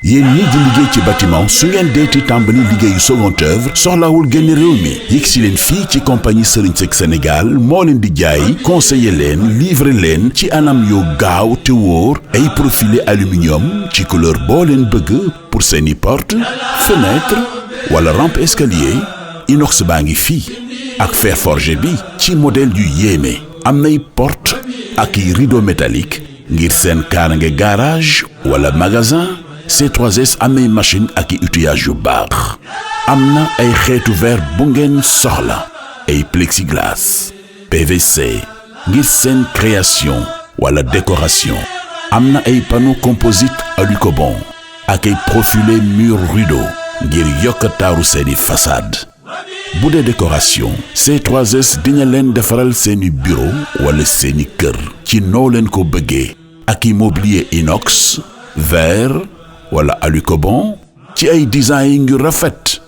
yéen ñii di liggéey ci bâtiment su ngeen deeti tàmbali liggéeyu second œuvre soxlawul génn réew mi yegg si leen fii ci compagnie Serigne Seck Sénégal moo leen di jaay conseiller leen livrer leen ci anam yoo gaaw te wóor ay profilé aluminium ci couleur boo leen bëgg pour seeni porte fenêtre wala rampe escalier inox baa ngi fii ak fer forgé bi ci modèle yu yéeme am nay porte ak i rideau métallique ngir seen kaarange garage wala magasin C3S am nay machine ak i outillage yu baax am na ay xeetu verre bu ngeen soxla ay plexiglas PVC ngir seen création wala décoration am na ay panneau composite alucobond ak ay profilé mur rideau ngir yokk taaru seeni façade bu dee décoration C3S dina leen defaral seeni bureau wala seeni kër ci noo leen ko bëggee ak i mobilier inox verre wala alucobond ci ay design yu rafet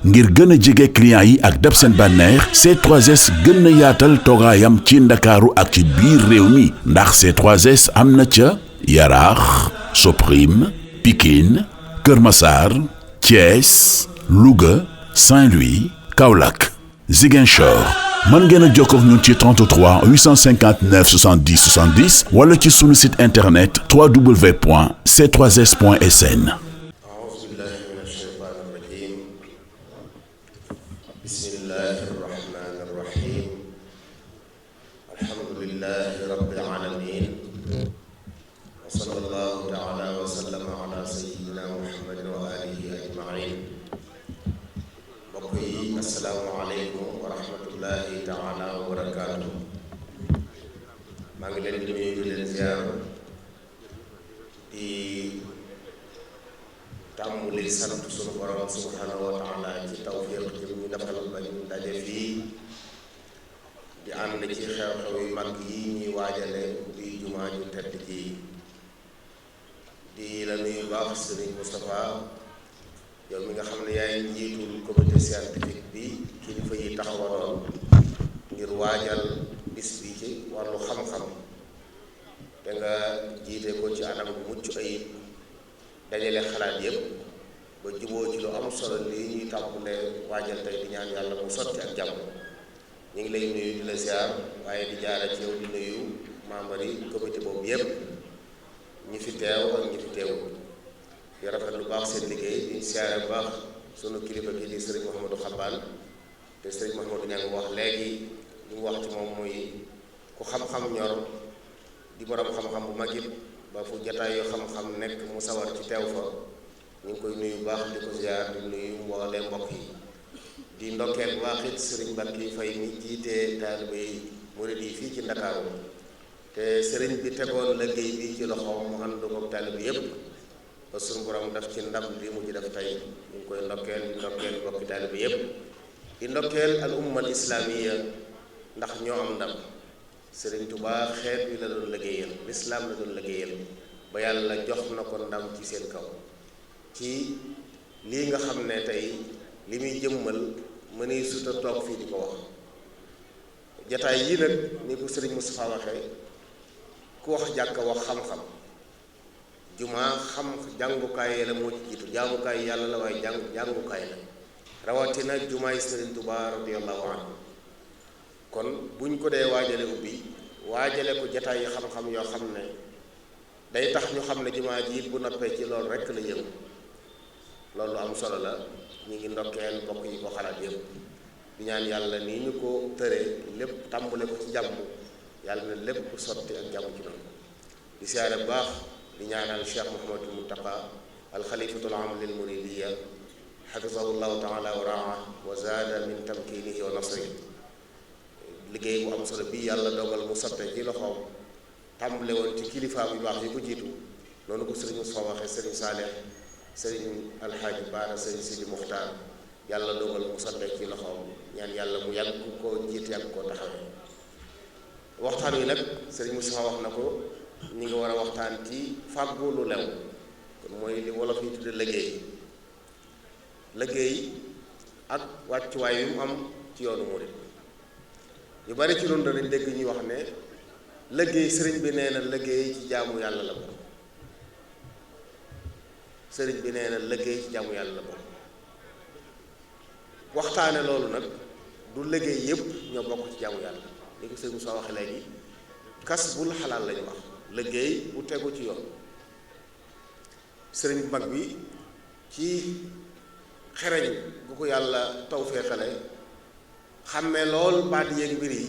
ngir gën a jege client yi ak dab seen bànneex C3S gën a yaatal toogaayam ci ndakaaru ak ci biir réew mi ndax C3S am na ca Yaraax Soprim Pikine Kër Massar Thiès Louga Saint-Louis Kaolack Ziguinchor mën ngeen a jokkoo ak ñun ci 33 859 70 70 wala ci sunu site internet www.c3s.sn. asalaamaaleykum wa rahmatullahi taala wa barakaatu. maa ngi leen di nuyu di leen ziar di tàmbali sant sunu borom subhanahu wa taala ci tawfiq ji ñu defal ba ñu daje fii di ànd ci xew-xew yu mag yi ñuy waajale di jumaa ju tedd ji di la nuyu baax Serigne Moustapha yow mi nga xam ne yaay njiitul comité scientifique bi kilifa yi taxawaloon ngir waajal bis bi ci wàllu xam-xam te nga jiite ko ci anam bu mucc ayib dajale xalaat yépp ba juboo ci lu am solo lii ñuy tàmbalee waajal tey di ñaan yàlla mu sotti ak jàmm ñu ngi lay nuyu di la ziar waaye di jaara ci yow di nuyu membre yi comité boobu yépp ñi fi teew ak ñi fi teewul di rafet lu baax seen liggéey di siyaare bu baax sunu kilifa gi di sëriñ Mouhamadou Xabbaan te sëriñ Mouhamadou ñaa ngi wax léegi li mu wax ci moom muy ku xam-xam ñor di borom xam-xam bu mag it ba fu jataay yu xam-xam nekk mu sawar ci teew fa ñu ngi koy nuyu baax di ko ziar di nuyu mboolee mbokk yi di ndokkeel bu baax it sëriñ Mbacke Faye mi jiite taalibe murid yi fii ci Ndakaaru te sëriñ bi tegoon liggéey bi ci loxoom mu ànd ko taalibe yépp ba suñu borom daf ci ndam li mu ci def tey ñu ngi koy ndokkeel di ndokkeel bokki taalibe yépp di ndokkeel al umma al islaamiya ndax ñoo am ndam Sëriñ Tuubaa xeet wi la doon liggéeyal lislaam la doon liggéeyal ba yàlla jox na ko ndam ci seen kaw ci lii nga xam ne tey li muy jëmmal mënee suta toog fii di ko wax jataay yii nag ni ko Sëriñ Moustapha waxee ku wax jàkka wax xam-xam jumaa xam jàngukaay la moo ci jiitu jaamukaay yàlla la waaye jàngukaay la rawatina jumaay Sëriñ Tuubaa radiyallahu anhu kon buñ ko dee waajale ubbi waajale ko jataay yi xam-xam yoo xam ne day tax ñu xam ne jumaa ji it bu noppee ci loolu rekk la yëngu loolu am solo la ñu ngi ndokkeel bokk yi ko xalaat yëpp di ñaan yàlla nii ñu ko tëree lépp tàmbale ko ci jàmm yàlla na lépp sotti ak jàmm ci noonu di siyaare bu baax di ñaanal Cheikh Mouhamadou Mountakha alxalifatul am lil muridiyya xafizahu llahu taala wa raa wa zaada min tamkinihi wa nasri liggéey bu am solo bii yàlla dogal mu sotte ci loxoom tàmbale woon ci kilifaam yu baax yi ko jiitu noonu ko sëriñ Moussa waxee sëriñ Saaleh sëriñ Alxaaji Baara sëriñ Sidi Muxtaar yàlla dogal mu sotte ci loxoom ñaan yàlla mu yàgg koo jiit yàgg koo taxawee waxtaan wi nag sëriñ Moussa wax na ko ñi nga war a waxtaan ci fàggu lu lew kon mooy li wolof yi tudde liggéey ak wàccuwaay yu mu am ci yoonu murid ñu bari ci loolu dañ dégg ñuy wax ne liggéey sëriñ bi nee na liggéey ci jaamu yàlla la ko sëriñ bi nee na liggéey ci jaamu yàlla la bokk. waxtaane loolu nag du liggéey yépp ñoo bokk ci jaamu yàlla li ko sëriñ Moussa waxe léegi kasbul xalaal lañu wax liggéey bu tegu ci yoon. sëriñ bu mag bi ci xereñ bu ko yàlla tawfeexale xàmmee lool baat yeeg mbir yi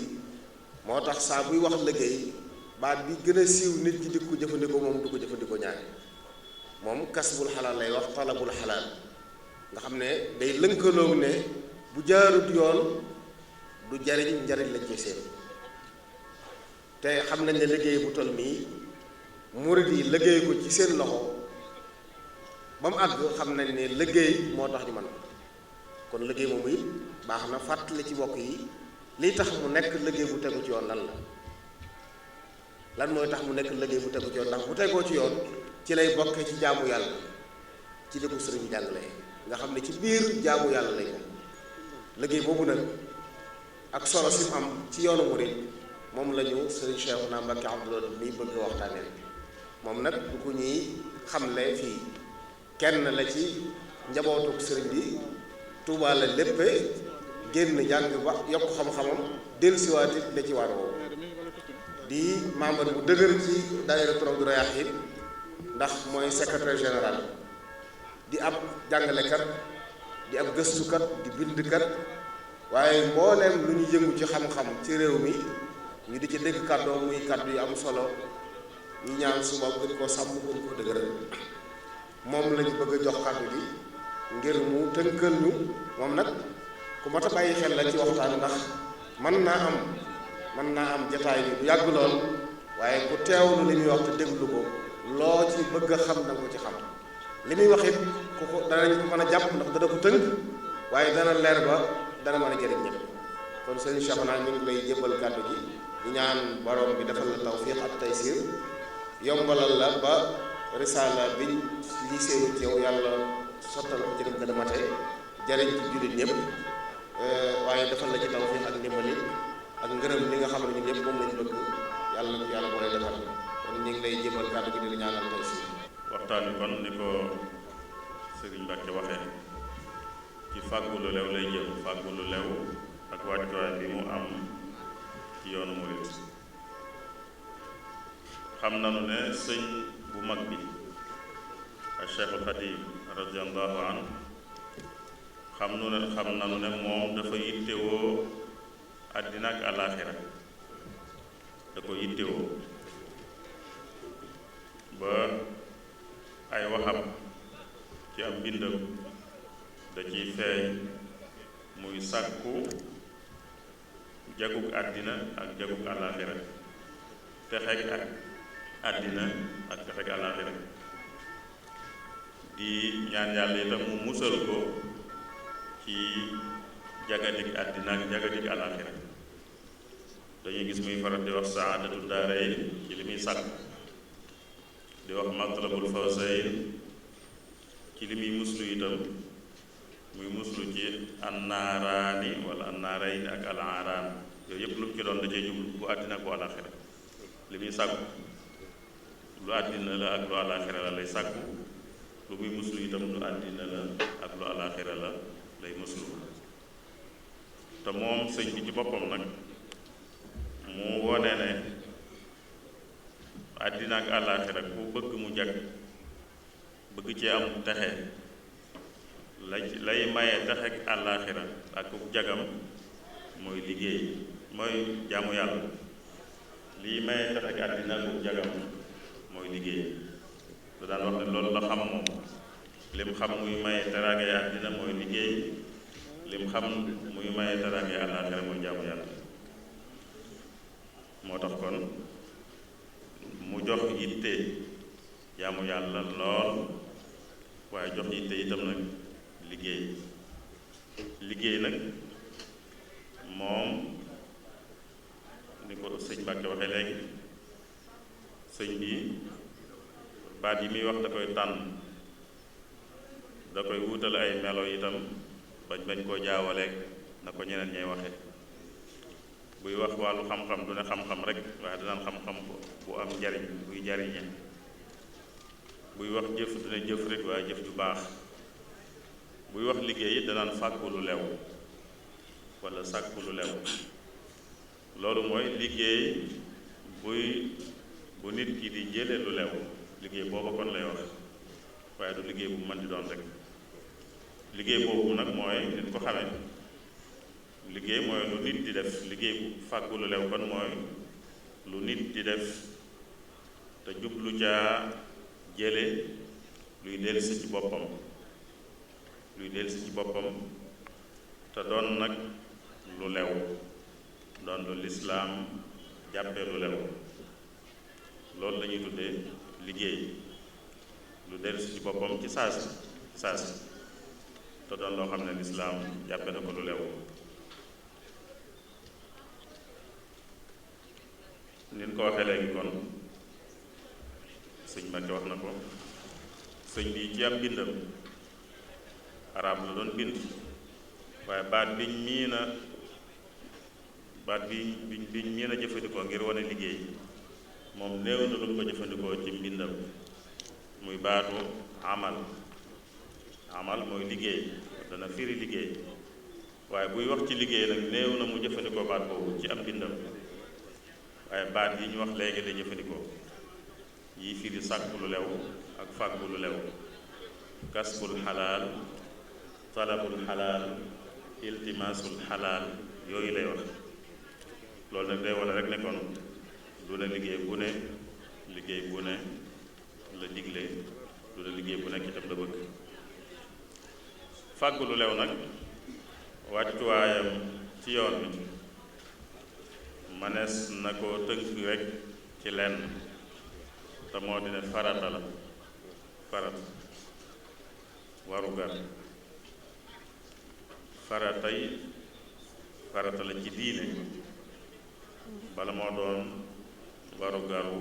moo tax saa buy wax liggéey baat bi gën a siiw nit ñi di ko jëfandikoo moom du ko jëfandikoo ñaari moom kasbul xalaal lay wax talabul xalaal nga xam ne day lënkaloog ne bu jaarut yoon du jariñ njariñ lañ ci seen te xam nañ ne liggéey bu toll nii murid yi liggéey ko ci seen loxo ba mu àgg xam nañ ne liggéey moo tax ñu mën kon liggéey moomu it baax na fàttali ci bokk yi liy tax mu nekk liggéey bu tegu ci yoon lan mooy tax mu nekk liggéey bu tegu ci yoon ndax bu tegoo ci yoon ci lay bokkee ci jaamu yàlla ci li ko sëriñ bi jàngale nga xam ne ci biir jaamu yàlla lay ko liggéey boobu nag ak solo si mu am ci yoonu murid moom la ñu sëriñ Cheikhouna Mbacké Abdoul Wadoud mi bëgg waxtaanee moom nag du ko ñuy xamle fii kenn la ci njabootuk sëriñ bi Tuubaa la léppe génn jàng ba yokk xam-xamam dellusiwaat it la ci waar woowu di membre bu dëgër ci daayira Rawdu Rayaahiin ndax mooy secrétaire général di ab jàngalekat di ab gëstukat di bindkat waaye mbooleem lu ñu yëngu ci xam-xam ci réew mi ñu di ci dégg kàddoo muy kàddu yu am solo ñu ñaan suba gën koo sàmm gën koo dëgëral moom lañu bëgg a jox kàddu gi ngir mu tënkal ñu moom nag ku mat a bàyyi xel la ci waxtaan ndax mën naa am jataay bi bu yàgg lool waaye ku teewlu li muy wax te déglu ko loo ci bëgg a xam danga ko ci xam li muy wax it ku ko danañ ko mën a jàpp ndax dana ko tënk waaye dana leer ba dana mën a jëriñ ñëpp kon sëriñ Cheikhouna ñu ngi lay jébbal kàddu gi di ñaan borom bi defal la tawfiq ak taysiir yombalal la ba risaala biñ li seenu ci yow yàlla sottal ko ci dem gën a mate jariñ ci jullit ñëpp waaye defal la ci tawfiq ak ndimbali ak ngërëm li nga xam ne ñun ñëpp moom lañu bëgg yàlla boo lay defal kon ñu ngi lay jébbal kàddu gi di la ñaanal taysiir. waxtaan wi kon ni ko sëriñ Mbàkke waxee ci fàggu lu lew lay jëm fàggu lu lew ak wàccuwaay bi mu am ci yoonu murit xam nanu ne sëñ bu mag bi ak Cheikhul Khadim radiyallahu anhu xam nanu ne moom dafa yittewoo àddina ak àllaaxira da ko yittewoo ba ay waxam ci am mbindam da ciy feeñ muy sàkku jagug àddina ak jagug àllaaxira texeg ak àddina ak texeg àllaaxira di ñaan yàlla itam mu musal ko ci jagadik àddina ak jagadik àllaaxira dañuy gis muy faral di wax saadatu daarayn ci li muy sàkk di wax matlabul fawzayn ci li muy muslu itam muy muslu ci annaaraani wala annaarayni ak alaaraan yooyu yëpp lu mu ci doon da cee jublu bu àddina ak bu àllaaxira li muy sàkku lu àddina la ak lu àllaaxira la lay sàkku lu muy muslu itam lu àddina la ak lu àllaaxira la lay muslu te moom sëñ bi ci boppam nag mu wone ne àddina ak àllaaxira ku bëgg mu jag bëgg ci am texe lay maye texe ak àllaaxira ak jagam mooy liggéey mooy jaamu yàlla lii maye texe ak àddina ak jagam mooy liggéey da daan wax ne loolu la xam moom lim xam muy maye teraangay àddina mooy liggéey lim xam muy maye teraangay àllaaxira mooy jaamu yàlla moo tax kon mu jox yitte jaamu yàlla lool waaye jox yitte itam nag liggéey nag moom ni ko sëñ Mbàkke waxee léegi sëñ bi baat yi muy wax da koy tànn da koy wutal ay melo itam bañ koo jaawaleeg na ko ñeneen ñay waxe buy wax wàllu xam-xam du ne xam-xam rek waaye danaan xam-xam bu am njariñ buy jariñe buy wax jëf dina jëf rek waaye jëf ju baax. buy wax liggéey it danaan fàggu lu lew wala sàkku lu lew. loolu mooy liggéey bu nit ki di jële lu lew, liggéey booba kon lay wax waaye du liggéey bu mën di doon rek. liggéey boobu nag mooy nit ko xamee liggéey mooy lu nit di def. liggéey bu fàggu lu lew kon mooy lu nit di def te jublu caa jële luy dellusi ci boppam te doon nag lu lew, doon lu lislaam jàppee lu lew. loolu lañuy tuddee liggéey, lu dellusi ci boppam ci saasi te doon loo xam ne lislaam jàppe na ko lu lew. nin ko waxee léegi kon sëñ Mbàkke wax na ko, sëñ bi ci am bindam arab la doon bind waaye baat biñ miin a jëfandikoo ngir wane liggéey moom néew na lu ko jëfandikoo ci mbindam, muy baatu amal mooy liggéey, dana firi liggéey waaye buy wax ci liggéey nag néew na mu jëfandikoo baat boobu ci am mbindam. waaye baat yi ñu wax léegi la jëfandikoo, yi firi sàkku lu lew ak fàggu lu lew, kasbul xalaal, talabul xalaal, iltimaasul xalaal, yooyu lay wax. loolu nag day wala rek ne kon du ne liggéey bu ne la digle, du ne liggéey bu nekk itam la bëgg. fàggu lu lew nag wàccuwaayam ci yoon bi manees na ko tënk rek ci lenn te moo di ne farata la, warugar, farata la ci diine bala moo doon warugaru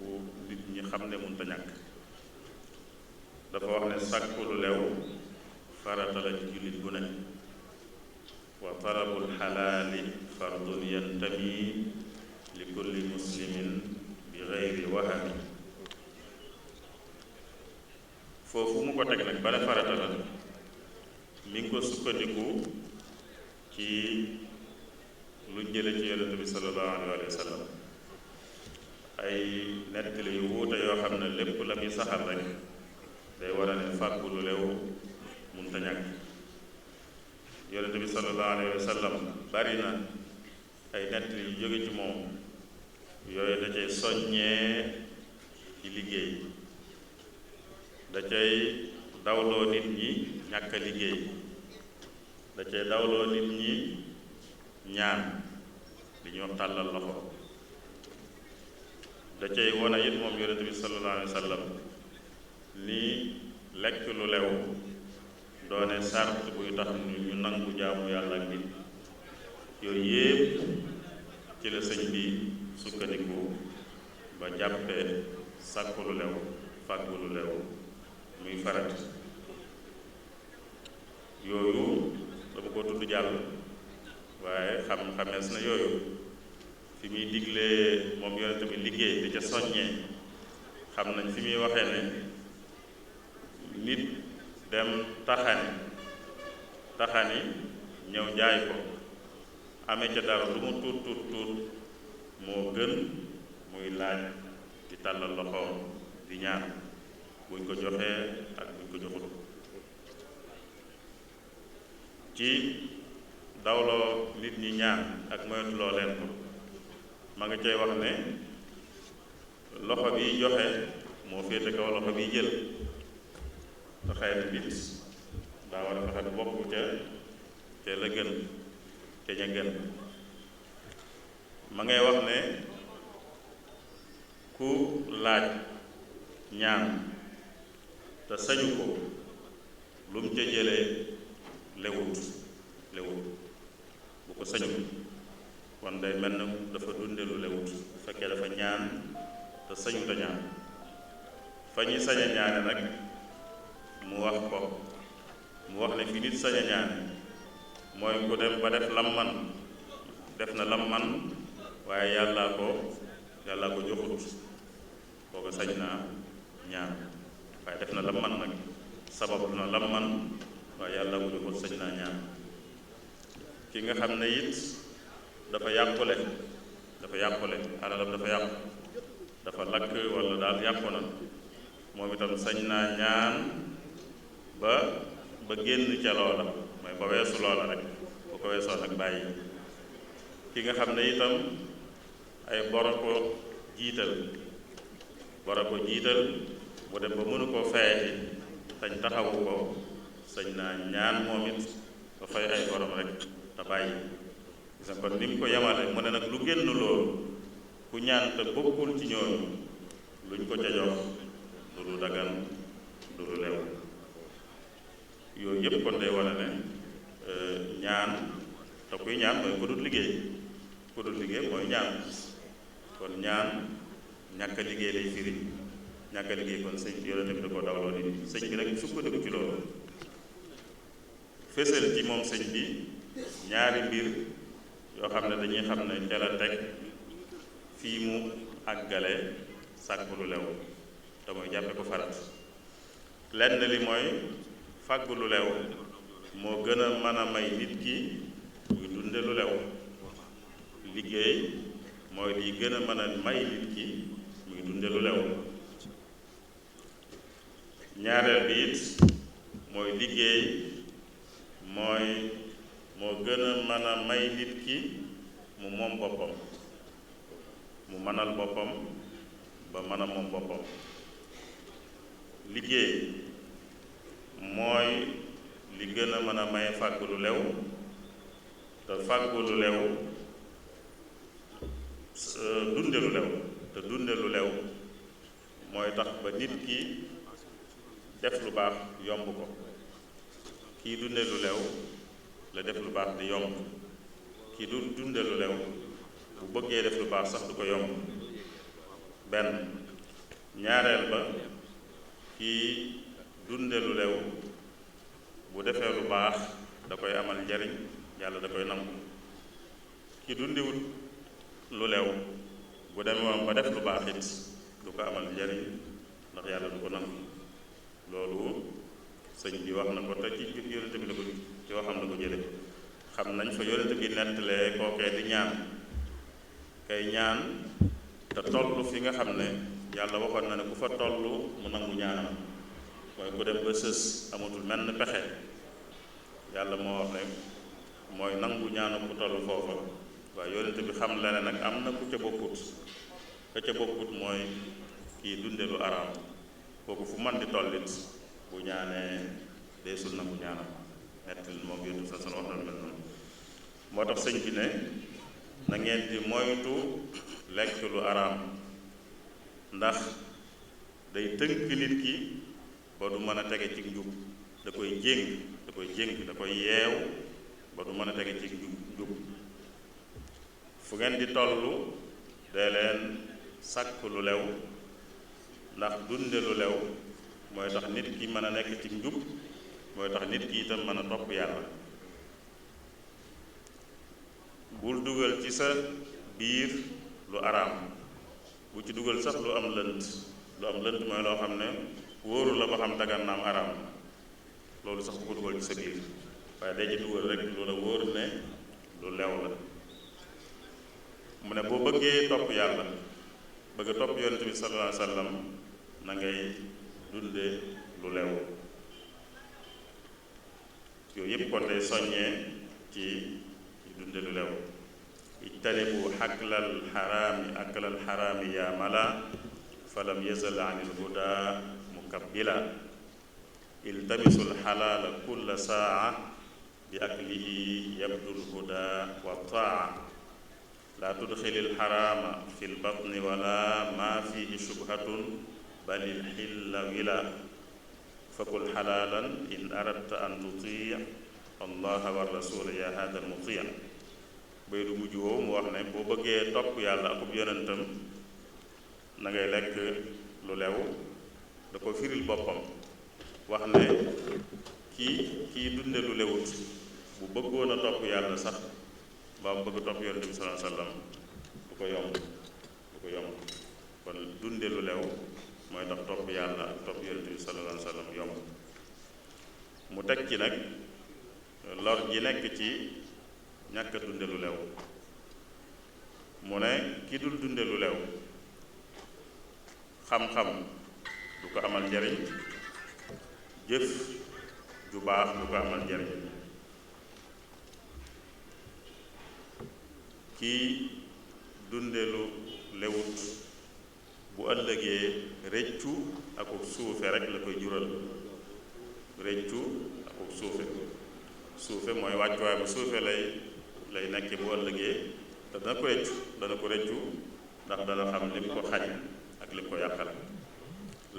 wu nit ñi xam ne mënta ñàkk. dafa wax ne sàkku lu lew farata la ci jullit bu ne. wa talabul xalaali fardun yantami li kulli muslimin bi geyri wahami. foofu mu ko teg nag bala farata la mi ngi ko sukkandiku ci lu jële ci yonent bi sallallahu alayhi wa sallam, ay nettali yu wuute yoo xam ne lépp la muy saxal rek day war a ne fàggu lu lew munta ñàkk. yonent bi sallallahu alayhi wa sallam bari na ay nettali yu jóge ci moom yooyu da cay soññee ci liggéey, da cay dawloo nit ñi ñàkk a liggéey, da cay dawloo nit ñi ñaan li ñuy wax tàllal loxo, da cay wone it moom yonent bi sallallahu alayhi wa sallam ni lekk lu lew doone sart buy tax ñu nangu jaamu yàlla ak nit. yooyu yépp ci la sëñ bi sukkandiku ba jàppee sàkku lu lew fàggu lu lew muy farat. yooyu dama ko tudd jàll waaye xamees na yooyu fi muy diglee moom yonent bi liggéey di ca soññee xam nañ fi muy waxee ne nit dem taxani ñëw jaay ko amee ca dara lu mu tuut moo gën muy laaj di tàllal loxoom di ñaan buñ ko joxee ak buñ ko joxul. ci dawloo nit ñi ñaan ak moytuloo leen ko ma nga cay wax ne loxo bi joxe moo féete kaw loxo bi jël te xeeti bit daa war a fexe du bokk ca la gën ca ña gën. ma ngay wax ne ku laaj ñaan te sañu ko lu mu ca jëlee lewut bu ko sañu kon day mel na dafa dunde lu lewut bu fekkee dafa ñaan te sañu ta ñaan. fa ñuy sañ a ñaane nag mu wax ne fi nit sañ a ñaane mooy ku dem ba def lam man waaye yàllaa ko joxut kooku sañ naa ñaan waaye def na lam man nag sabab na lam man waaye yàlla mu defut sañ naa ñaan. ki nga xam ne it dafa yàqule alalam dafa yàqu dafa lakk walla daal yàqu na moom itam sañ naa ñaan ba génn ca loola mooy ba weesu loola rek bu ko weesoo nag bàyyi. ki nga xam ne itam ay boro ko jiital mu dem ba mënu koo fayati tañ taxawu ko sañ naa ñaan moom it ba fay ay borom rek te bàyyi. gis nga kon ni mu ko yemale mu ne nag lu génn loolu ku ñaan te bokkul ci ñooñu luñ ko ca jox du lu dagan du lu lew. yooyu yëpp kon day wane ne ñaan te kuy ñaan mooy ku dul liggéey mooy ñaan kon ñaan ñàkk a liggéey lay firi ñàkk a liggéey kon sëñ bi yonent bi da koo dawloo nit sëñ bi nag sukkandiku ci loolu fésal ci moom sëñ bi ñaari mbir yoo xam ne dañuy xam ne ca la teg fii mu àggale sàkku lu lew te mooy jàppe ko farat. lenn li mooy fàggu lu lew moo gën a mën a may nit ki muy dunde lu lew. liggéey mooy liy gën a mën a may nit ki muy dunde lu lew. ñaareel bi it mooy liggéey moo gën a mën a may nit ki mu moom boppam mu mënal boppam ba mën a moom boppam. liggéey mooy li gën a mën a may fàggu lu lew te fàggu lu lew dunde lu lew te dunde lu lew mooy tax ba nit ki def lu baax yomb ko. kii dunde lu lew la def lu baax di yomb kii du dunde lu lew bu bëggee def lu baax sax du ko yomb. benn ñaareel ba kii dunde lu lew bu defee lu baax da koy amal njariñ yàlla da koy nangu. kii dundiwut lu lew bu demee ba def lu baax it du ko amal njariñ ndax yàlla du ko nangu. loolu sëñ bi wax na ko te ci yonent bi la ko ci waxam la ko jële xam nañ fa yonent bi nettalee kookee di ñaan kay ñaan te toll fi nga xam ne yàlla waxoon na ne ku fa toll mu nangu ñaanam mooy ku dem ba sës amatul menn pexe yàlla moo wax ne mooy nangu ñaanu ku toll foofa. waaye yonent bi xam la ne nag am na ku ca bokkut mooy kii dunde lu araam kooku fu man di tollit bu ñaanee deesul nangu ñaanam nettali moom yonent bi sa wax na mel noonu. moo tax sëñ bi ne na ngeen di moytu lekk lu araam ndax day tënk nit ki ba du mën a tege ci njub da koy jéng da koy yeew ba du mën a tege ci njub. fu ngeen di tollu dee leen sàkk lu lew ndax dunde lu lew mooy tax nit ki mën a nekk ci njub mooy tax nit ki itam mën a topp yàlla. bul dugal ci sa biir lu araam bu ci dugal sax lu am lënt mooy loo xam ne wóoru la ba xam dagan naam araam loolu sax bu ko dugal ci sa biir waaye day ci dugal rek lu la wóor ne lu lew la. mu ne boo bëggee topp yàlla bëgg topp yonent bi sallallahu alayhi wa sallam na ngay dunde lu lew. yooyu yëpp kon day soññee ci dunde lu lew. ijtanibu aklal xaraami yaa mala falam yazal an il huda mukabbila iltamisu lxalaala kulla saa bi aklihi yabdu lhuda wa taa laa tudxili lxaraama fi lbatni wala ma fihi shubhatun bal ilxilla wila fakul xalaalan in aradta an tuti allaha wa rasula ya hada almuti bay du mujj woowu mu wax ne boo bëggee topp yàlla akub yonentam na ngay lekk lu lew da ko firil boppam wax ne kii dunde lu lewut bu bëggoon a topp yàlla sax mbaa mu bëgg topp yonent bi sallallahu alayhi wasallam du ko yomb kon dunde lu lew mooy tax topp yàlla ak topp yonent bi sallallahu alayhi wa sallam yomb. mu teg ci nag lor ji nekk ci ñàkk a dunde lu lew. mu ne ki dul dunde lu lew xam-xam du ko amal njariñ, jëf ju baax du ko amal njariñ. kii dunde lu lewut bu ëllëgee rëccu ak suufe rek la koy jural. rëccu ak suufe mooy wàccuwaay bu suufe lay nekke bu ëllëgee te dana ko rëccu ndax dana xam lim ko xañ ak lim ko yàqal.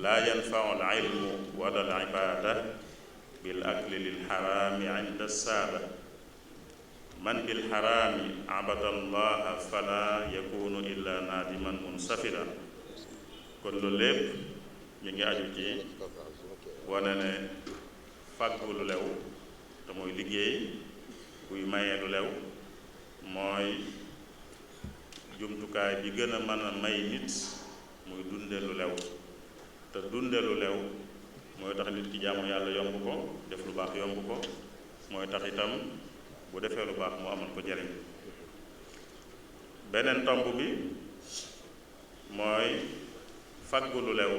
laa yanfau al ilmu wala al ibada bil akli lil xaraami inda saada man bil xaraami abada allaha fala yakunu illa naadiman munsafida. kon loolu lépp mi ngi aju ci wane ne fàggu lu lew te mooy liggéey buy mayee lu lew mooy jumtukaay bi gën a mën a may nit muy dunde lu lew. te dunde lu lew mooy tax nit ki jaamu yàlla yomb ko, def lu baax yomb ko, mooy tax itam bu defee lu baax mu amal ko jariñ. beneen tomb bi mooy fàggu lu lew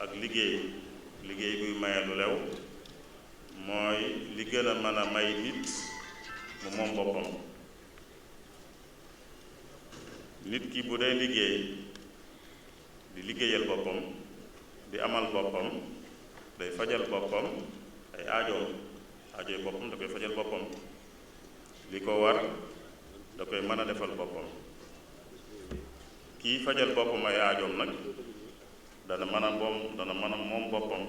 ak liggéey buy maye lu lew mooy li gën a mën a may nit mu moom boppam. nit ki bu dee liggéey di liggéeyal boppam, di amal boppam, day fajal boppam ay aajoy boppam da koy fajal boppam. li ko war da koy mën a defal boppam. kii fajal boppam ay aajoom nag dana mën a moom boppam.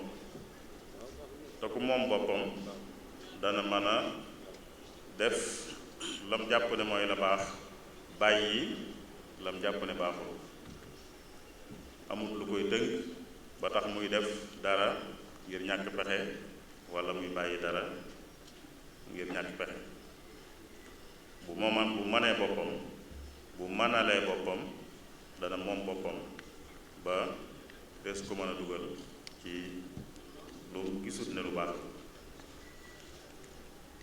te ku moom boppam dana mën a def lam jàpp ne mooy la baax, bàyyi lam jàpp ne baaxul. amut lu koy tënk ba tax muy def dara ngir ñàkk pexe wala muy bàyyi dara ngir ñàkk pexe. bu mënee boppam, bu mënalee boppam dana moom boppam ba des ko mën a dugal ci lu gisut ne lu baax.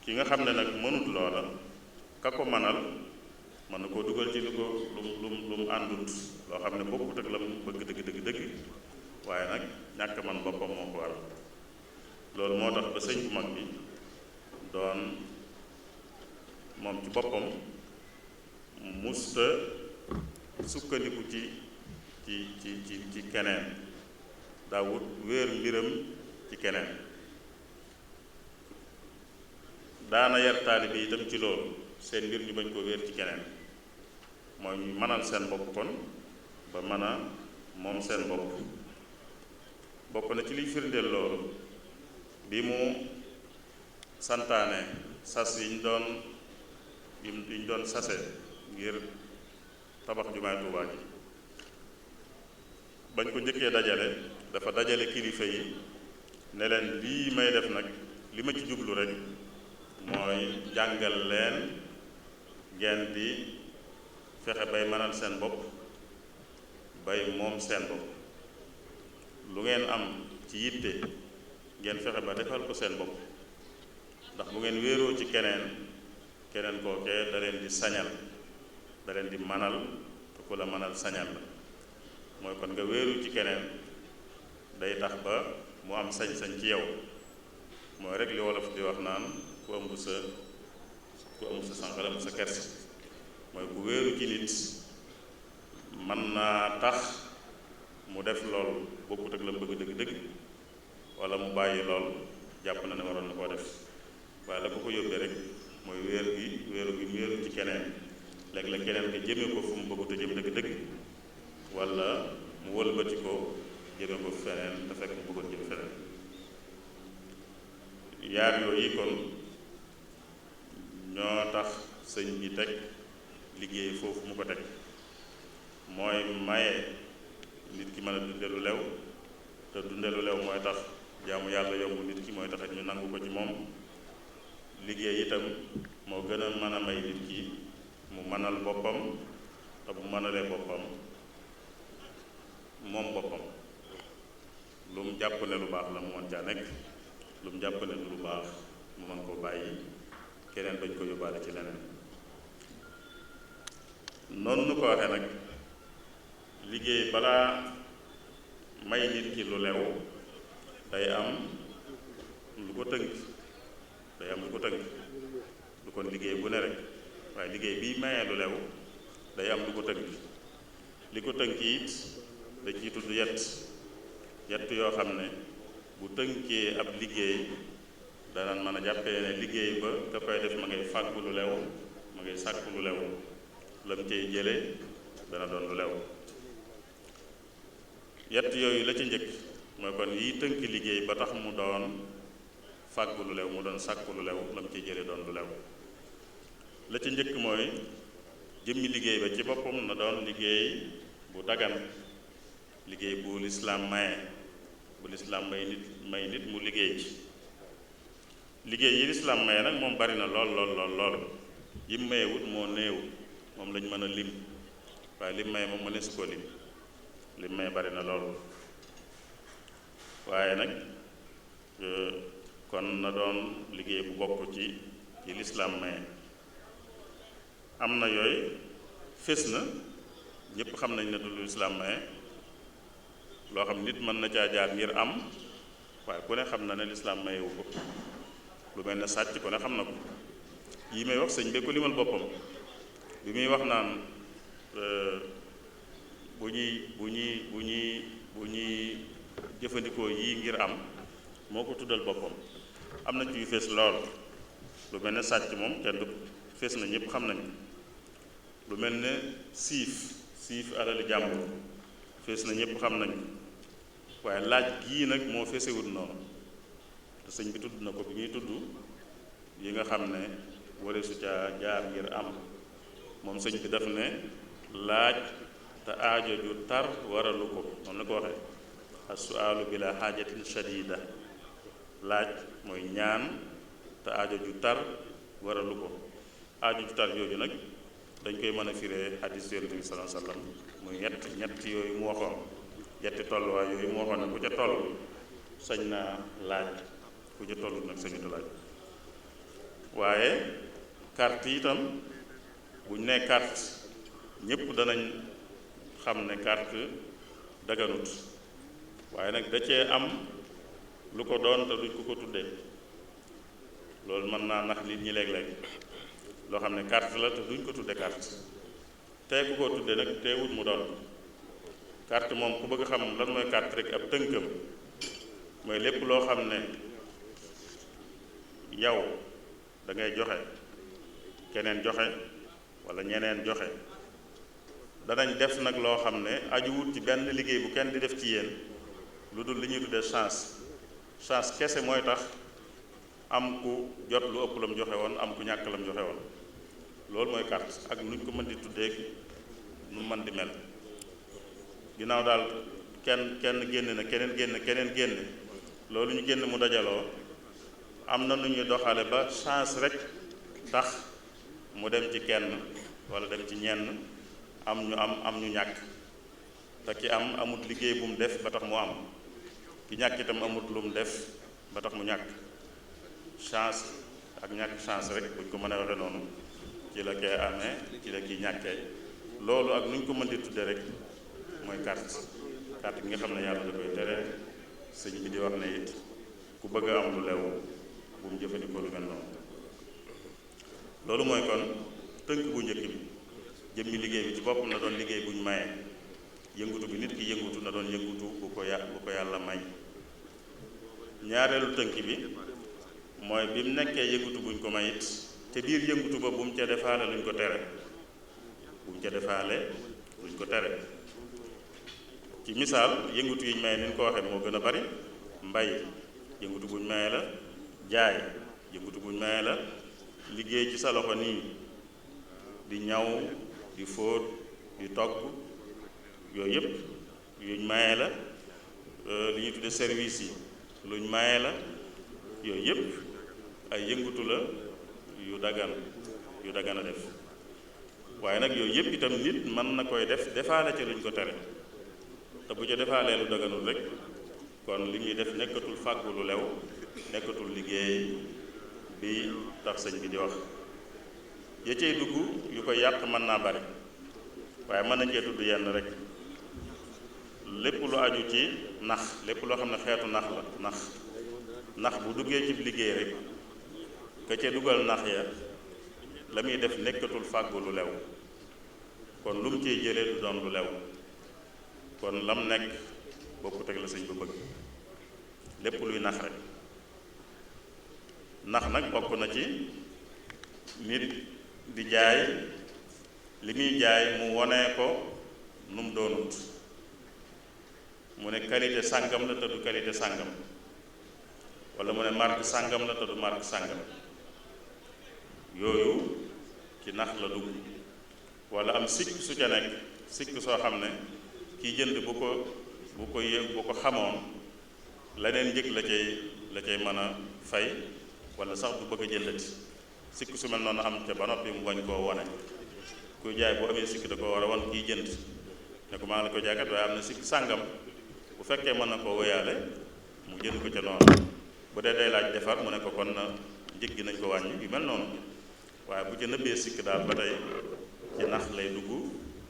ki nga xam ne nag mënut loola ka ko mënal mën na koo dugal ci lu mu àndut, loo xam ne bokkut ak la mu bëgg dëgg waaye nag ñàkk man boppam moo ko waral. loolu moo tax ba sëñ bu mag bi doon moom ci boppam musta sukkandiku ci keneen, daawut wéer mbiram ci keneen. daana yar taalibe yi itam ci loolu, seen mbir ñu bañ koo wéer ci keneen, mooy ñu mënal seen bopp kon ba mën a moom seen bopp. bokk na ci liy firndeel loolu bi mu santaane sas yi ñu doon sase ngir tabax jumaay Tuubaa ji. bañ ko njëkkee dajale dafa dajale kilifa yi ne leen lii may def nag li ma ci jublu rek mooy jàngal leen ngeen di fexe bay mënal seen bopp, bay moom seen bopp. lu ngeen am ci yitte ngeen fexe ba defal ko seen bopp, ndax bu ngeen wéeroo ci keneen kookee da leen di sañal, da leen di manal, te ku la manal sañal la. mooy kon nga wéeru ci keneen day tax ba mu am sañ-sañ ci yow. mooy rek li wolof di wax naan ku ëmb sa sànqal ëmb sa kersa. mooy ku wéeru ci nit mën naa tax mu def lool bokkut ak la bëgg dëgg-dëgg, wala mu bàyyi lool jàpp na ne waroon na koo def. waaye la ko yóbbee rek mooy wéeru gi wéeru ci keneen, léeg-léeg keneen nga jëme ko fu mu bëggut a jëm dëgg-dëgg, wala mu wëlbati ko jëme ko feneen te fekk mu bëggoon jëm feneen. yaar yooyu kon ñoo tax sëñ bi teg liggéey foofu mu ko teg, mooy maye nit ki mën a dunde lu lew, te dunde lu lew mooy tax jaamu yàlla yomb nit ki, mooy tax ñu nangu ko ci moom. liggéey itam moo gën a mën a may nit ki mu mënal boppam, te bu mënalee boppam moom boppam lu mu jàpp ne lu baax la mu mën caa nekk lu mu jàpp ne lu baax mu mën koo bàyyi keneen bañ ko yóbbaale ci leneen noonu nu ko waxee nag liggéey balaa may nit ki lu lew day am lu ko tënk du kon liggéey bu ne rek waaye liggéey bii mayee lu lew day am lu ko tënk li ko tënk it da ciy tudd yett yoo xam ne bu tënkee ab liggéey danañ mën a jàppee ne liggéey ba ka koy def ma ngay fàggu lu lew ma ngay sàkku lu lew lam cay jële dana doon lu lew yett yooyu la ci njëkk mooy kon yi tënk liggéey ba tax mu doon fàggu lu lew mu doon sàkku lu lew lam cay jële doon lu lew la ci njëkk mooy jëmmi liggéey ba ci boppam na doon liggéey bu dagan liggéey bu lislaam maye bu lislaam may nit mu liggéey ci liggéey yi lislaam maye nag moom bari na lool yim mayewut moo néew moom lañ mën a lim waaye lim maye moom mënees koo lim lim maye bari na lool waaye nag kon na doon liggéey bu bokk ci lislaam maye am na yooyu fés na ñépp xam nañ ne du lu lislaam maye loo xam nit mën na caa jaar ngir am waaye ku ne xam na ne lislaam mayewu ko lu mel ne sàcc ku ne xam na ko yi may wax sëñ bi ko limal boppam bi muy wax naan bu ñuy jëfandikoo yii ngir am moo ko tuddal boppam am na ci yu fees lool lu mel ne sàcc moom kenn du fees na ñëpp xam nañ lu mel ne siif alali jàmbur fees na ñëpp xam nañ waaye laaj gii nag moo feesewut noonu te sëñ bi tudd na ko bi muy tudd yi nga xam ne ware su ca jaar ngir am moom sëñ bi daf ne laaj te aajo ju tar waralu ko moom la ko waxee as-su'aalu bila xaajatin shadida laaj mooy ñaan te aajo ju tar waralu ko aajo ju tar jooju nag dañ koy mën a firee xadiis Yonent bi sallallahu alayhi wa sallam muy ñett yooyu mu waxoon yetti tolluwaay yooyu mu waxoon ne ku ca toll sañ naa laaj ku ca toll nag sañuta laaj waaye carte yi itam buñ nee carte ñépp danañ xam ne carte daganut waaye nag da cee am lu ko doon te duñ ko tuddee loolu mën naa nax nit ñi léeg-léeg loo xam ne carte la te duñ ko tudde carte tey ku ko tudde nag teewut mu doon carte moom ku bëgg xam lan mooy carte rek ab tënkam mooy lépp loo xam ne yow da ngay joxe keneen joxe wala ñeneen joxe danañ def nag loo xam ne ajuwut ci benn liggéey bu kenn di def ci yéen lu dul li ñuy tuddee chance kese mooy tax am ku jot lu ëpp lam joxe woon am ku ñàkk lam joxe woon loolu mooy carte ak nuñ ko mën di tuddee nu mën di mel ginnaaw daal kenn génn na keneen génn loolu ñu génn mu dajaloo am na nu ñuy doxale ba chance rek tax mu dem ci kenn wala dem ci ñenn am ñu ñàkk te ki am amut liggéey bu mu def ba tax mu am ki ñàkk itam amut lu mu def ba tax mu ñàkk chance ak ñàkk chance rek buñ ko mën a waxee noonu ci la kee amee ci la kii ñàkkee loolu ak nu ñu ko mën di tudde rek mooy carte gi nga xam ne yàlla da koy tere sëñ bi di wax ne it ku bëgg a am lu lew bu mu jëfandikoo lu mel noonu loolu mooy kon tënk bu njëkk bi jëmmi liggéey bi ci boppam na doon liggéey buñ maye yëngutu bi nit ki yëngutu na doon yëngutu bu ko yàlla may ñaareelu tënk bi mooy bi mu nekkee yëngutu buñ ko may it te biir yëngutu ba bu mu ca defaale luñ ko tere ci misaal yëngutu yi ñu maye ni ñu ko waxee moo gën a bari mbay yëngutu buñ maye la jaay yëngutu buñ maye la liggéey ci sa loxo nii di ñaw di fóot di togg yooyu yëpp yuñ maye la li ñuy tudde service yi luñ maye la yooyu yëpp ay yëngutu la yu dagan a def waaye nag yooyu yëpp itam nit mën na koy def defaale ca luñ ko tere te bu ca defaalee lu daganul rek kon li muy def nekkatul fàggu lu lew, nekkatul liggéey bi tax sëñ bi di wax. ya cay dugg yu koy yàq mën naa bari waaye mën na cee tudd yenn rek. lépp lu aju ci nax, lépp loo xam ne xeetu nax la, nax bu duggee ci liggéey rek ka ca dugal nax ya la muy def nekkatul fàggu lu lew, kon lu mu ciy jëlee du doon lu lew, kon lam nekk bokkut ak la sëñ bu bëgg. lépp luy nax rek, nax nag bokk na ci nit di jaay li muy jaay mu wonee ko nu mu doonut, mu ne qualité sàngam la te du qualité sàngam, wala mu ne marque sàngam la te du marque sàngam. yooyu ci nax la dugg. wala am sikk su ca nekk, sikk soo xam ne kiy jënd bu ko xamoon leneen njëg la cay mën a fay, wala sax du bëgg a jëndati. sikk su mel noonu am ca ba noppi mu bañ koo wone. kuy jaay bu amee sikk da ko war a wan kiy jënd ne ko maa ngi la ko jaaykat waaye am na sikk sàngam. bu fekkee mën na koo wéyaale mu jënd ko ca noonu. bu dee day laaj defar mu ne ko kon na njëg gi nañ ko wàññi yu mel noonu. waaye bu ca nëbbee sikk daal ba tey ci nax lay dugg,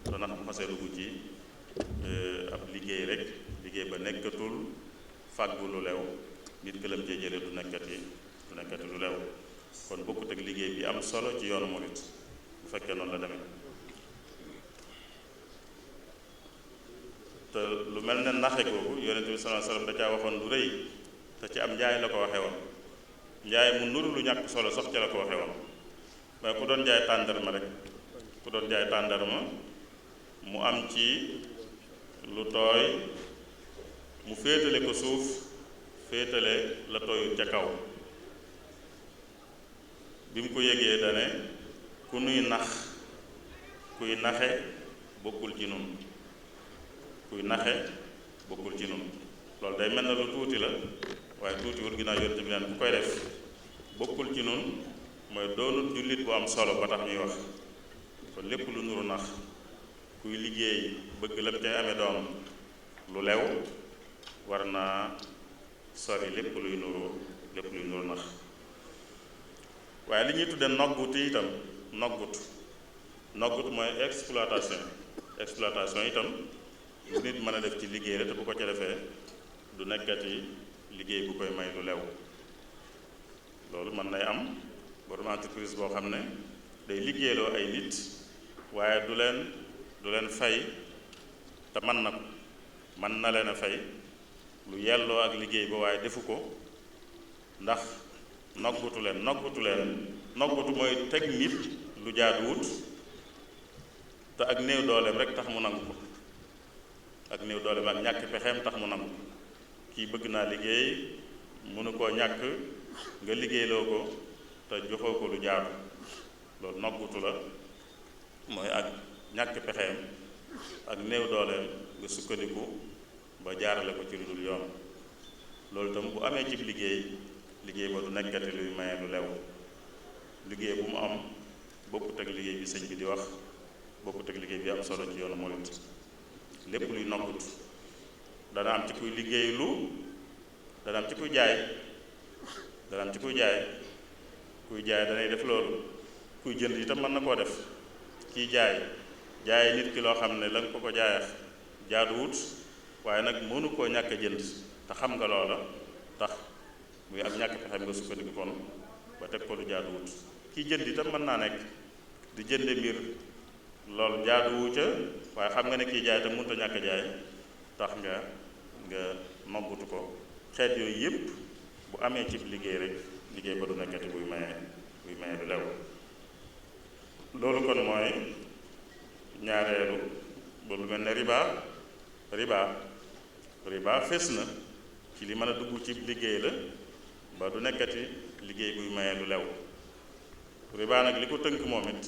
te nax bu xasee dugg ci ab liggéey rek, liggéey ba nekkatul fàggu lu lew, nit ki lam cee jëlee du nekkati lu lew. kon bokkut ak liggéey bi am solo ci yoonu murit bu fekkee noonu la demee. te lu mel ne naxe googu yonent bi sallallahu alayhi wasallam da caa waxoon lu rëy, te ci am njaay la ko waxee woon. njaay mu nuru lu ñàkk solo sax ca la ko waxee woon. waaye ku doon jaay tàndarma rek, ku doon jaay tàndarma mu am ci lu tooy, mu féetale ko suuf, féetale la tooyut ca kaw. bi mu ko yëgee dane ku nuy nax, kuy naxe bokkul ci nun, kuy naxe bokkul ci nun. loolu day mel na lu tuuti la, waaye tuutiwul ginnaaw yonent bi neen ku koy def bokkul ci nun, mooy doonut jullit bu am solo ba tax ñuy wax. kon lépp lu nuru nax, kuy liggéey bëgg la cay amee doom lu lew, war naa sori lépp luy nuru nax. waaye li ñuy tudde noggut itam, noggut mooy exploitation itam lu nit mën a def ci liggéey la, te bu ko ca defee du nekkati liggéey bu koy may lu lew. loolu mën nay am borom entreprise boo xam ne day liggéeyloo ay nit waaye du leen fay, te mën na leen a fay lu yelloo ak liggéey ba, waaye defu ko ndax noggutu mooy teg nit lu jaaduwut te ak néew dooleem rek tax mu nangu ko, ak néew dooleem ak ñàkk pexeem tax mu nangu ko. kii bëgg naa liggéey mënu koo ñàkk, nga liggéeyloo ko te joxoo ko lu jaadu, loolu noggutu la, mooy ak ñàkk pexeem ak néew dooleem nga sukkandiku ba jaarale ko ci lu dul yoon. loolu itam bu amee ci liggéey ba du nekkati luy maye lu lew. liggéey bu mu am bokkut ak liggéey bi sëñ bi di wax, bokkut ak liggéey bi am solo ci yoonu murit. lépp luy noggut dana am ci kuy liggéeylu, dana am ci kuy jaay, kuy jaay danay def loolu. kuy jënd itam mën na koo def. kiy jaay nit ki loo xam ne la nga ko jaayax jaaduwut, waaye nag mënu koo ñàkk a jënd te xam nga loola tax muy ak ñàkk pexem nga sukkandiku kon ba teg ko lu jaaduwut. kiy jënd itam mën naa nekk di jënde mbir loolu jaaduwu ca, waaye xam nga ne kiy jaay te mënut a ñàkk a jaay tax nga noggutu ko. xeet yooyu yépp bu amee ci liggéey rek, liggéey ba du nekkati buy maye lu lew. loolu kon mooy ñaareelu ba lu mel ne riba fés na ci li mën a dugg ci liggéey la ba du nekkati liggéey buy maye lu lew. riba nag li ko tënk moom it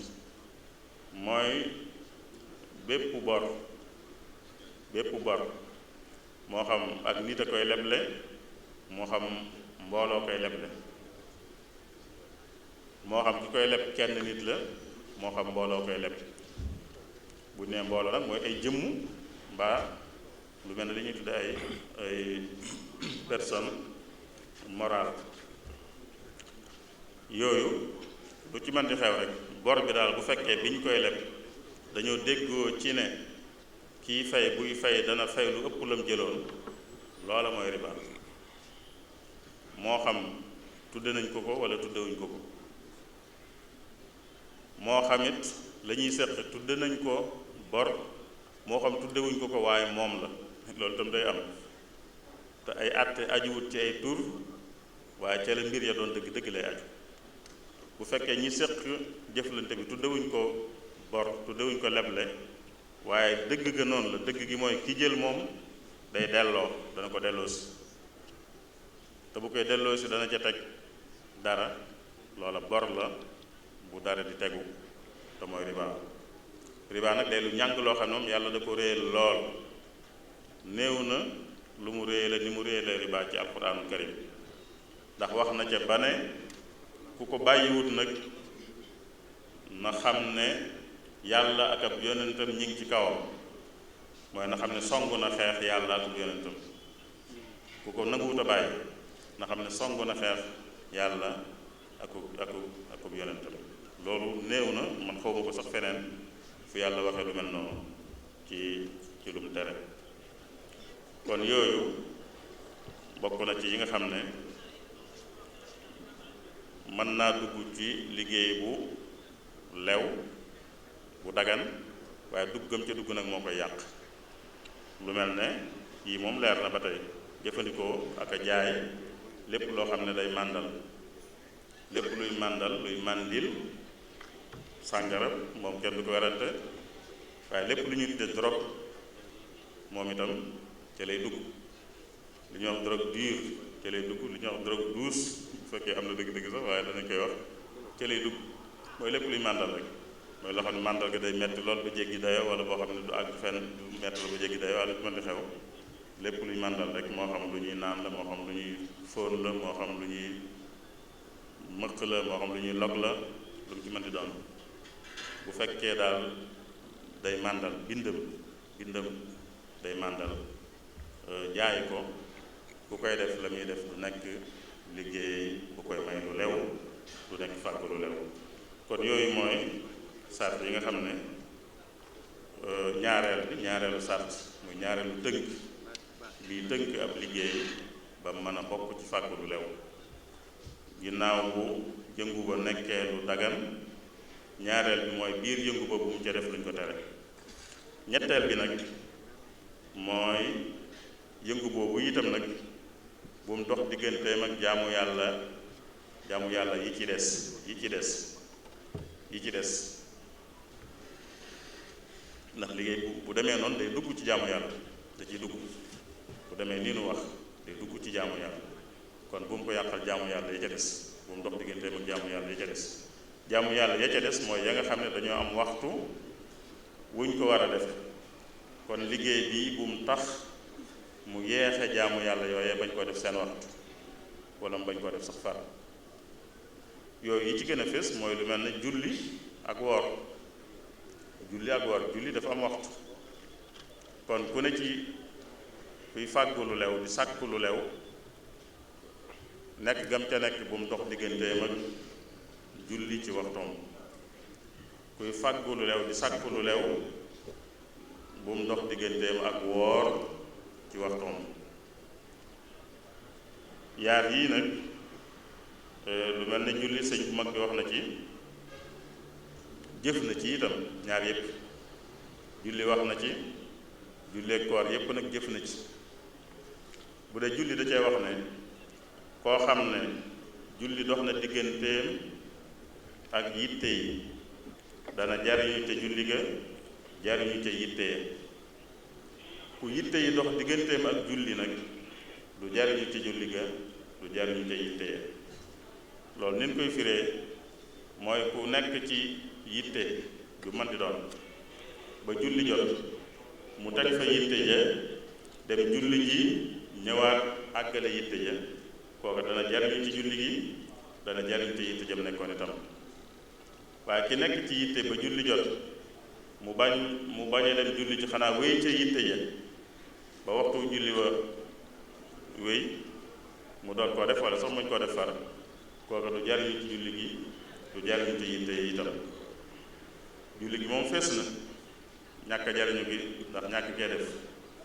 mooy bépp bor moo xam ak nit a koy leble, moo xam mbooloo koy leble, moo xam ki koy leb kenn nit la, moo xam mbooloo koy leb. bu nee mbooloo nag mooy ay jëmm mbaa lu mel ne li ñuy tudde ay personne morale. yooyu lu ci mën di xew rek bor bi daal bu fekkee bi ñu koy leb dañoo déggoo ci ne kii fay buy fay dana fay lu ëpp lam jëloon, loola mooy riba, moo xam tudde nañ ko ko wala tuddewuñ ko ko, moo xam it la ñuy seq tudde nañ ko bor, moo xam tuddewuñ ko ko waaye moom la, loolu tam day am te ay àtte ajuwut ci ay tur waaye ca la mbir ya doon dëgg-dëgg lay aju. bu fekkee ñi seq jëflante bi tuddewuñ ko bor tuddewuñ ko leble waaye dëgg ga noonu la, dëgg gi mooy ki jël moom day delloo, dana ko delloosi, te bu koy delloosi dana ca teg dara, loola bor la bu dara di tegu te mooy riba. riba nag day lu ñàng loo xam ne moom yàlla da ko réyal lool, néew na lu mu réyale ni mu réyale riba ci alquranul karim, ndax wax na ca ba ne ku ko bàyyiwut nag na xam ne yàlla ak ab yonentam ñi ngi ci kawam, mooy na xam ne song na xeex yàlla ak ab yonentam. ku ko nanguwut a bàyyi na xam ne song na xeex yàlla ak ab yonentam. loolu néew na, man xawma ko sax feneen fu yàlla waxee lu mel noonu ci lu mu tere. kon yooyu bokk na ci yi nga xam ne mën naa dugg ci liggéey bu lew bu dagan, waaye duggam ca dugg nag moo koy yàq. lu mel ne yii moom leer na ba tey, jëfandikoo ak a jaay lépp loo xam ne day màndal, lépp luy màndal, luy màndil, sàngara moom kenn du ko werante, waaye lépp lu ñuy tudde drogue moom itam ca lay dugg. lu ñuy wax drogue dure ca lay dugg, lu ñuy wax drogue douce bu fekkee am na dëgg-dëgg sax waaye danañ koy wax ca lay dugg. mooy lépp luy màndal rek, mooy loo xam ne màndal ga day metti lool ba jéggi dayo, wala boo xam ne du àgg fenn du metti la ba jéggi dayo, wala lu mën di xew. lépp luy màndal rek, moo xam lu ñuy naan la, moo xam lu ñuy fóon la, moo xam lu ñuy mëq la, moo xam lu ñuy log la, lu mu ci mën di doon, bu fekkee daal day màndal, bindam day màndal, jaay ko bu koy def la muy def du nekk liggéey bu koy may lu lew, du nekk fàgg lu lew. kon yooyu mooy sart yi nga xam ne ñaareelu sart muy ñaareelu tënk liy tënk ab liggéey ba mën a bokk ci fàgg lu lew. ginnaaw bu yëngu ba nekkee lu dagan, ñaareel bi mooy biir yëngu ba bu mu ca def luñ ko tere. ñetteel bi nag mooy yëngu boobu itam nag bu mu dox digganteem ak jaamu yàlla yi ci des ndax liggéey bu demee noonu day dugg ci jaamu yàlla, da ciy dugg. bu demee nii nu wax day dugg ci jaamu yàlla, kon bu mu ko yàqal jaamu yàlla ya ca des, bu mu dox digganteem ak jaamu yàlla ya ca des. jaamu yàlla ya ca des mooy ya nga xam ne dañoo am waxtu wuñ ko war a def, kon liggéey bii bu mu tax mu yeexe jaamu yàlla yooyee bañ koo def seen waxtu, wala mu bañ koo def sax far. yooyu yi ci gën a fés mooy lu mel ne julli ak woor. julli dafa am waxtu, kon ku ne ci kuy fàggu lu lew di sàkku lu lew, nekk gam ca nekk bu mu dox digganteem ak julli ci waxtoom. kuy fàggu lu lew di sàkku lu lew bu mu dox digganteem ak woor ci waxtoom. yaar yii nag lu mel ne julli sëñ bu mag bi wax na ci, jëf na ci itam, ñaar yépp. julli wax na ci, julleek koor yépp nag jëf na ci. bu dee julli da cee wax ne koo xam ne julli dox na digganteem ak yitte yi dana jariñu ca julli ga, jariñu ca yitte ya. ku yitte yi dox digganteem ak julli nag du jariñu ca julli ga, du jariñu ca yitte ya. loolu nin koy firee mooy ku nekk ci yitte ju mën di doon ba julli jot mu teg fa yitte ja dem julli ji ñëwaat àggale yitte ja, kooka dana jariñu ci julli gi, dana jariñu ci yitte jam nekkoon itam. waaye ki nekk ci yitte ba julli jot mu bañ a dem julli ci xanaa wéy ca yitte ja ba waxtu julli wa wéy mu doon koo def wala sax muñ koo def far kooka du jariñu ci julli gi du jariñu ci yitte yi itam julli gi moom fees na ñàkk jariñu gi ndax ñàkk kee def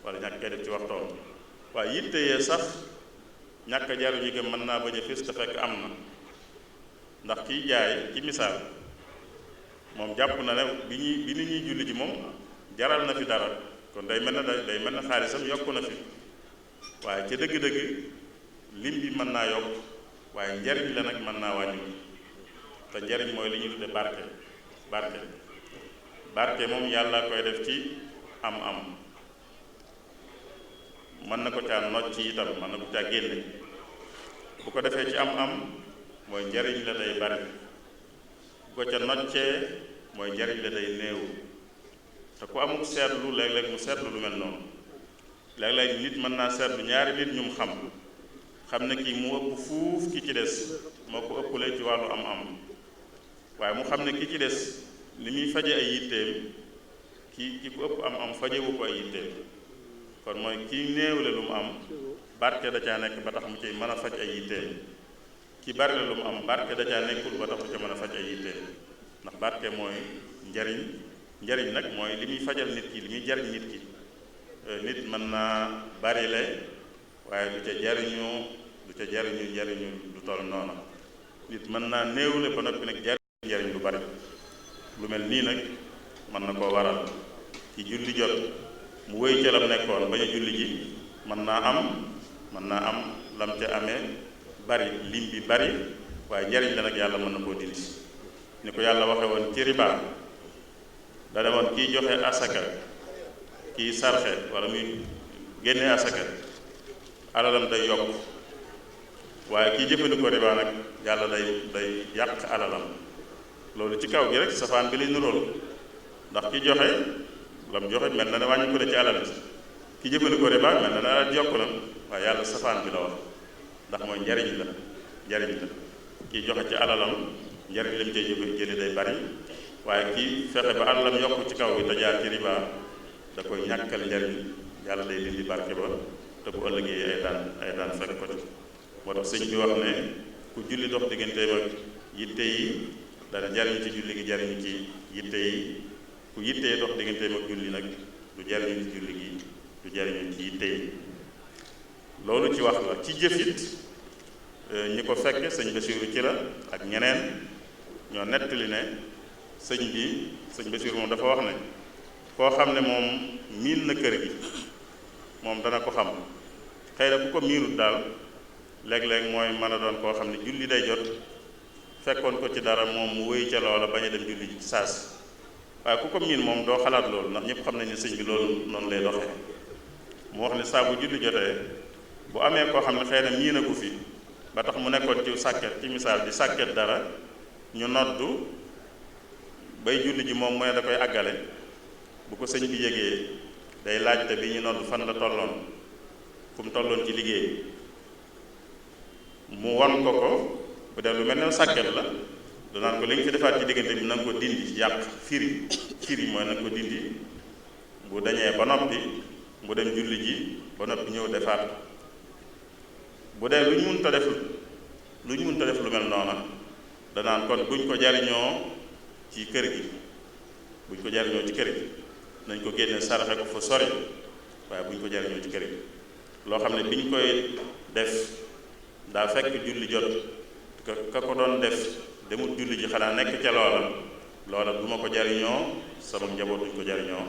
wala ñàkk kee def ci waxtoom waaye yitte yee sax ñàkk jariñu gi mën naa bañ a fees te fekk am na ndax kiy jaay ci misaal moom jàpp na ne bi nit ñuy julli ji moom jaral na fi dara kon day mel na xaalisam yokku na fi waaye ca dëgg-dëgg lim bi mën naa yokk waaye njariñ la nag mën naa wàññi te njariñ mooy li ñuy tudde barke moom yàlla koy def ci am mën na ko caa nocc ci itam mën na ko caa génne bu ko defee ci am mooy njariñ la day bari bu ko ca noccee mooy njariñ la day néew te ku amul seetlu léeg-léeg mu seetlu lu mel noonu léeg-léeg nit mën naa seetlu ñaari nit ñum xam ne kii mu ëpp fuuf ki ci des moo ko ëppale ci wàllu am waaye mu xam ne ki ci des li muy faje ay yitteem ki ku ëpp am fajewu ko ay yitteem kon mooy kii néewle lu mu am barke da caa nekk ba tax mu ci mën a faj ay yitteem ki bari la lu mu am barke da caa nekkul ba tax mu ci mën a faj ay yitteem ndax barke mooy njariñ nag mooy li muy fajal nit ki li muy jariñ nit ki nit mën naa bari le waaye du ca jariñu njariñu du toll noona nit mën naa néewle ba noppi nag njariñ lu bari lu mel nii nag mën na koo waral ci julli jot mu wéy ca lam nekkoon bañ a julli ji mën naa am lam ca amee bari lim bi bari waaye njariñ la nag yàlla mën na koo dindi ni ko yàlla waxe woon ci riba da demoon kii joxe asaka kii sarxe wala muy génne asaka alalam day yokk waaye kii jëfandikoo riba nag yàlla day yàq alalam loolu ci kaw gi rek safaan bi lay nuróol ndax ki joxe lam joxe mel na ne wàññi ko de ci alal ki jëfandikoo riba mel na ne alal yokk na waaye yàlla safaan bi la wax ndax mooy njariñ la kii joxe ci alalam njariñ lam cay jële day bari waaye kii fexe ba alalam yokk ci kaw gi te jaar ci riba da koy ñàkkal njariñ yàlla day dindi barke ba te bu ëllëgee ay daan fekk ko ci moo tax sëñ bi wax ne ku julli dox digganteem ak yitte yi dana jariñ ci julli gi jariñ ci yitte yi ku yittee dox digganteem ak julli nag du jariñu ci julli gi du jariñu ci yitte yi loolu ci wax la ci jëfit ñi ko fekke sëñ Basiiru ci la ak ñeneen ñoo nettali ne sëñ Basiiru moom dafa wax ne koo xam ne moom miin na kër gi moom dana ko xam xëy na ku ko miinut daal léeg-léeg mooy mën a doon koo xam ne julli day jot fekkoon ko ci dara moom mu wéy ca loola bañ a dem julli ci saas waaye ku ko miin moom doo xalaat loolu ndax ñëpp xam nañ ne sëñ bi loolu noonu lay doxee mu wax ne saa bu julli jotee bu amee koo xam ne xëy na miina ko fi ba tax mu nekkoon ci sàkket ci misaal di sàkket dara ñu noddu bay julli ji moom mu ne da koy àggale bu ko sëñ bi yégee day laajte bi ñu nodd fan la tolloon fu mu tolloon ci liggéey mu won ko bu dee lu mel ne sàkket la danaan ko li nga fi defaat ci diggante bi na nga ko dindi yàq firi mooy na nga ko dindi bu dañee ba noppi mu dem julli ji ba noppi ñëw defaat bu dee lu ñu mënta def lu mel noona danaan kon buñ ko jariñoo ci kër gi nañ ko génne saraxe ko fa sori waaye buñ ko jariñoo ci kër gi loo xam ne biñ koy def daa fekk julli jot ka ko doon def demut julli ji xanaa nekk ca loola du ma ko jariñoo sama njaboot duñ ko jariñoo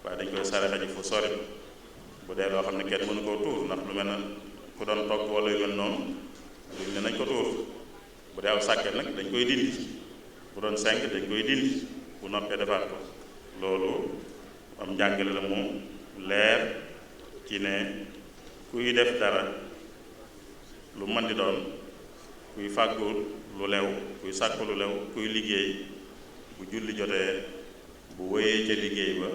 waaye dañ koy saraxe ji fu sori bu dee loo xam ne kenn mënu koo tuur ndax lu mel na ku doon togg wala yu mel noonu duñ ne nañ ko tuur bu dee aw sàkket nag dañ koy dindi bu doon 5 dañ koy dindi bu noppee defaat ko loolu am njàngale la mu leer ci ne kuy def dara lu mën di doon kuy fàggu lu lew kuy sàkku lu lew kuy liggéey bu julli jotee bu wéyee ca liggéey ba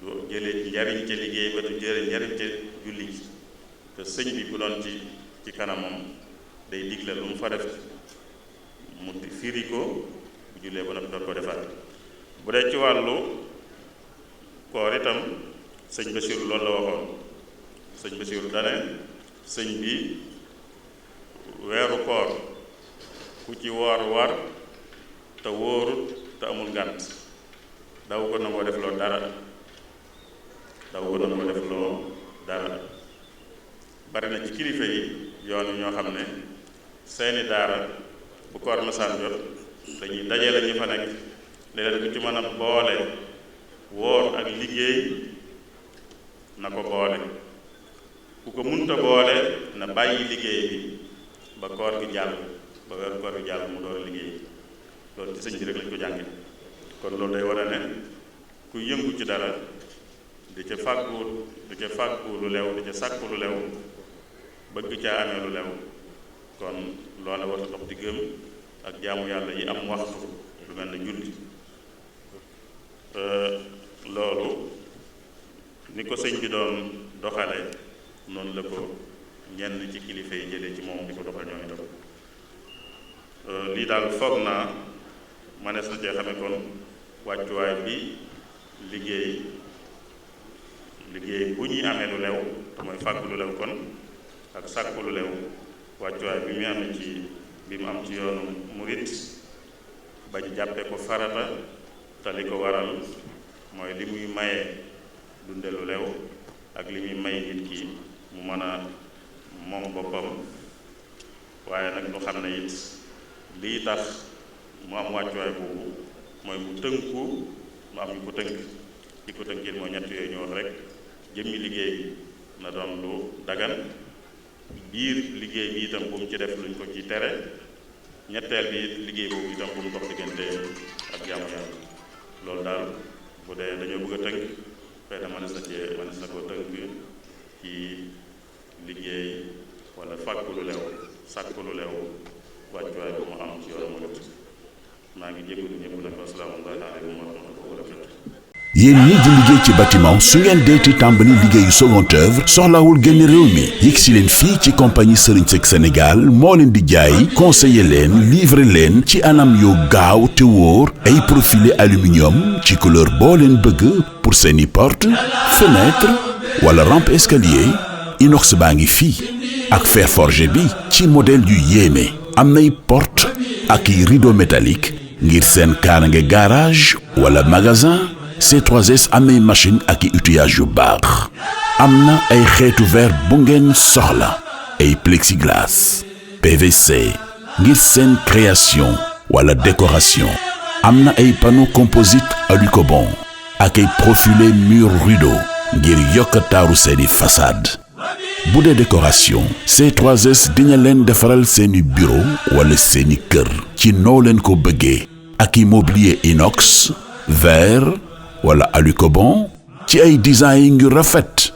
du jëlee njariñ ca liggéey ba du jëlee njariñ ca julli ji te sëñ bi bu doon ci kanamam day digle lu mu fa def mu firi ko bu jullee ba noppi doon ko defaat bu dee ci wàllu koor itam sëñ Basiiru loolu la waxoon sëñ Basiiru dane sëñ bi weeru koor ku ci woor war te wóorut te amul ngànt daw ko nangoo def loo dara bari na ci kilifa yi yoon yi ñoo xam ne seeni daara bu koor masaan jot dañuy dajale ñi fa nekk ne leen ku ci mën a boole woor ak liggéey na ko boole ku ko munta boole na bàyyi liggéey bi ba koor gi jàll ba weeru koor gi jàll mu door a liggéey loolu ci sëñ bi rek lañ ko jànge kon loolu day war a ne ku yëngu ci dara di ca fàggu lu lew di ca sàkku lu lew bëgg caa amee lu lew kon loola war a dox diggam ak jaamu yàlla yi am waxtu lu mel ne julli loolu ni ko sëñ bi doon doxale noonu la ko ñenn ci kilifa yi jëlee ci moom di ko doxal ñoom itam lii daal foog naa manees na cee xame kon wàccuwaay bi liggéey bu ñuy amee lu lew te mooy fàggu lu lew kon ak sàkku lu lew wàccuwaay bi mu amee ci bi mu am ci yoonu murit bañ jàppe ko farata te li ko waral mooy li muy maye dunde lu lew ak li muy may nit ki mu mën a moom boppam waaye nag lu xam ne it lii tax mu am wàccuwaay boobu mooy mu tënku mu am ñu ko tënk ci ko tënk it mooy ñett yooyu ñu wax rek jëmmi liggéey bi na doon lu dagan biir liggéey bi itam bu mu ci def luñ ko ci tere ñetteel bi liggéey boobu itam bu mu dox diggante ak jaamu yàlla loolu daal bu dee dañoo bëgg a tënk xëy na mënees na koo tënk ci liggéey wala fàggu lu lew sàkku lu lew wàccuwaay bu mu am ci yoonu murit maa ngi jégalu ñëpp nag asalaamaaleykum wa rahmatullahi wa barakatuh. yéen ñi di liggéey ci bâtiment su ngeen deeti tàmbali liggéeyu second œuvre soxlawul génn réew mi yegg si leen fii ci compagnie Serigne Seck Sénégal moo leen di jaay conseiller leen livrer leen ci anam yoo gaaw te wóor ay profilé aluminium ci couleur boo leen bëgg pour seeni porte fenêtre wala rampe escalier inox baa ngi fii ak fer forgé bi ci modèle yu yéeme am nay porte ak i rideau métallique ngir seen kaarange garage wala magasin. C3S am nay machine ak i outillage yu baax am na ay xeetu verre bu ngeen soxla ay plexiglas PVC ngir seen création wala décoration am na ay panneau composite alucobond ak ay profilé mur rideau ngir yokk taaru seeni façade bu dee décoration C3S dina leen defaral seeni bureau wala seeni kër ci noo leen ko bëggee ak i mobilier inox verre wala alucobond ci ay design yu rafet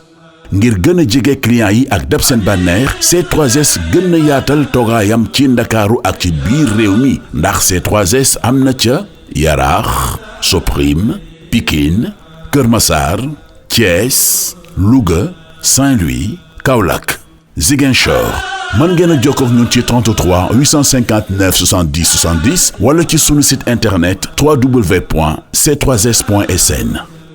ngir gën a jege client yi ak dab seen bànneex C3S gën a yaatal toogaayam ci ndakaaru ak ci biir réew mi ndax C3S am na ca Yaraax Soprim Pikine Kër Massar Thiès Louga Saint-Louis Kaolack Ziguinchor mën ngeen a jokkoo ak ñun ci 33 859 70 70 wala ci sunu site internet www.c3s.sn